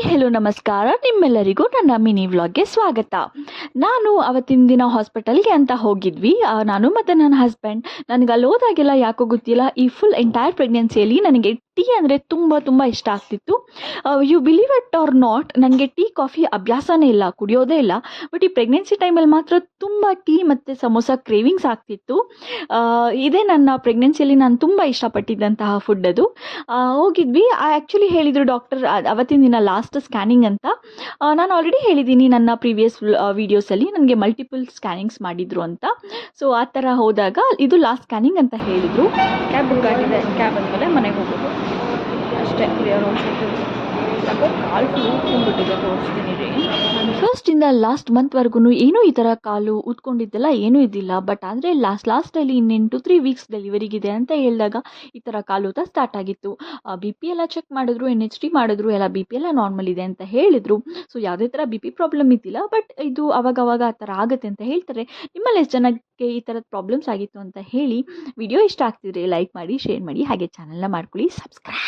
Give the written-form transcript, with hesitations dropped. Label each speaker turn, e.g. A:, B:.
A: Hello ನಮಸ್ಕಾರ, ನಿಮ್ಮೆಲ್ಲರಿಗೂ ನನ್ನ ಮಿನಿ ವ್ಲಾಗ್ಗೆ ಸ್ವಾಗತ. ನಾನು ಅವತ್ತಿನ ದಿನ ಹಾಸ್ಪಿಟಲ್ಗೆ ಅಂತ ಹೋಗಿದ್ವಿ, ನಾನು ಮತ್ತು ನನ್ನ ಹಸ್ಬೆಂಡ್. ನನಗೆ ಅಲ್ಲಿ ಹೋದಾಗೆಲ್ಲ ಯಾಕೋ ಗೊತ್ತಿಲ್ಲ, ಈ ಫುಲ್ ಎಂಟೈರ್ ಪ್ರೆಗ್ನೆನ್ಸಿಯಲ್ಲಿ ನನಗೆ ಟೀ ಅಂದರೆ ತುಂಬ ತುಂಬ ಇಷ್ಟ ಆಗ್ತಿತ್ತು. You believe it or not, ನನಗೆ ಟೀ ಕಾಫಿ ಅಭ್ಯಾಸನೇ ಇಲ್ಲ, ಕುಡಿಯೋದೇ ಇಲ್ಲ. ಬಟ್ ಈ ಪ್ರೆಗ್ನೆನ್ಸಿ ಟೈಮಲ್ಲಿ ಮಾತ್ರ ತುಂಬ ಟೀ ಮತ್ತು ಸಮೋಸ ಕ್ರೇವಿಂಗ್ಸ್ ಆಗ್ತಿತ್ತು. ಇದೇ ನನ್ನ ಪ್ರೆಗ್ನೆನ್ಸಿಯಲ್ಲಿ ನಾನು ತುಂಬ ಇಷ್ಟಪಟ್ಟಿದ್ದಂತಹ ಫುಡ್ ಅದು. ಹೋಗಿದ್ವಿ. ಆ್ಯಕ್ಚುಲಿ ಹೇಳಿದರು ಡಾಕ್ಟರ್ ಅವತ್ತಿನ ದಿನ ಲಾಸ್ಟ್ ಸ್ಕ್ಯಾನಿಂಗ್ ಅಂತ. ನಾನು ಆಲ್ರೆಡಿ ಹೇಳಿದ್ದೀನಿ ನನ್ನ ಪ್ರೀವಿಯಸ್ ವೀಡಿಯೋಸಲ್ಲಿ, ನನಗೆ ಮಲ್ಟಿಪಲ್ ಸ್ಕ್ಯಾನಿಂಗ್ಸ್ ಮಾಡಿದರು ಅಂತ. ಸೊ ಆ ಥರ ಹೋದಾಗ ಇದು ಲಾಸ್ಟ್ ಸ್ಕ್ಯಾನಿಂಗ್ ಅಂತ ಹೇಳಿದರು. ಕ್ಯಾಬ್ ಬುಕ್ ಆಗಿದೆ, ಕ್ಯಾಬ್ ಅಂದಮೇಲೆ ಮನೆಗೆ ಹೋಗೋದು ಅಷ್ಟೇ. ಕ್ಲಿಯರ್ ಯಾಕೋ ಕಾಲು ಫುಲ್ ಉತ್ಕೊಂಡ್ಬಿಟ್ಟಿದೆ, ತೋರಿಸ್ತೀನಿ ರೀ. ನಾನು ಫಸ್ಟಿಂದ ಲಾಸ್ಟ್ ಮಂತ್ವರೆಗೂ ಏನೂ ಈ ಥರ ಕಾಲು ಉತ್ಕೊಂಡಿದ್ದೆಲ್ಲ ಏನೂ ಇದ್ದಿಲ್ಲ. ಬಟ್ ಆದರೆ ಲಾಸ್ಟಲ್ಲಿ ಇನ್ನೇನು 3 ವೀಕ್ಸ್ ಡೆಲಿವರಿಗಿದೆ ಅಂತ ಹೇಳಿದಾಗ ಈ ಥರ ಕಾಲು ಊತ ಸ್ಟಾರ್ಟ್ ಆಗಿತ್ತು. ಬಿ ಪಿ ಎಲ್ಲ ಚೆಕ್ ಮಾಡಿದ್ರು, NHT ಮಾಡಿದ್ರು, ಎಲ್ಲ ಬಿ ಪಿ ಎಲ್ಲ ನಾರ್ಮಲ್ ಇದೆ ಅಂತ ಹೇಳಿದರು. ಸೊ ಯಾವುದೇ ಥರ ಬಿ ಪಿ ಪ್ರಾಬ್ಲಮ್ ಇದ್ದಿಲ್ಲ. ಬಟ್ ಇದು ಅವಾಗವಾಗ ಆ ಥರ ಆಗುತ್ತೆ ಅಂತ ಹೇಳ್ತಾರೆ. ನಿಮ್ಮಲ್ಲಿ ಎಷ್ಟು ಜನಕ್ಕೆ ಈ ಥರದ ಪ್ರಾಬ್ಲಮ್ಸ್ ಆಗಿತ್ತು ಅಂತ ಹೇಳಿ. ವಿಡಿಯೋ ಇಷ್ಟ ಆಗ್ತಿದ್ರೆ ಲೈಕ್ ಮಾಡಿ, ಶೇರ್ ಮಾಡಿ, ಹಾಗೆ ಚಾನಲ್ನ ಮಾಡ್ಕೊಳ್ಳಿ, ಸಬ್ಸ್ಕ್ರೈಬ್.